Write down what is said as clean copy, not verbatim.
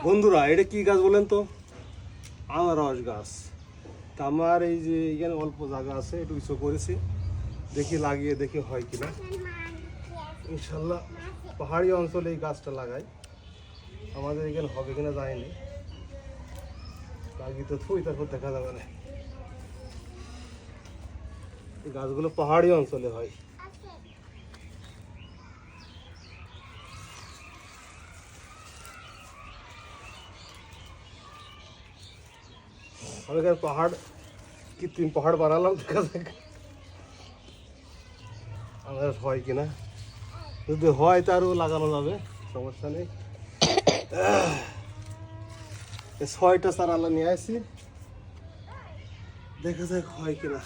বন্ধুরা এটা কি গাছ বলেন তো? আনারস গাছ। তা আমার এই যে এখানে অল্প জায়গা আছে, একটু কিছু করেছি, দেখি লাগিয়ে দেখি হয় কিনা। ইনশাল্লাহ পাহাড়ি অঞ্চলে এই গাছটা লাগাই, আমাদের এখানে হবে কিনা যায়নি, লাগিয়ে তো থুই তারপর দেখা যাবে না। এই গাছগুলো পাহাড়ি অঞ্চলে হয়। আমি পাহাড় কৃত্রিম পাহাড় বানালাম, দেখা যাক আমার হয় কিনা। যদি হয় তারও লাগানো যাবে, সমস্যা নেই। 6টা চারা নিয়ে আসি, দেখা যাক হয় কিনা।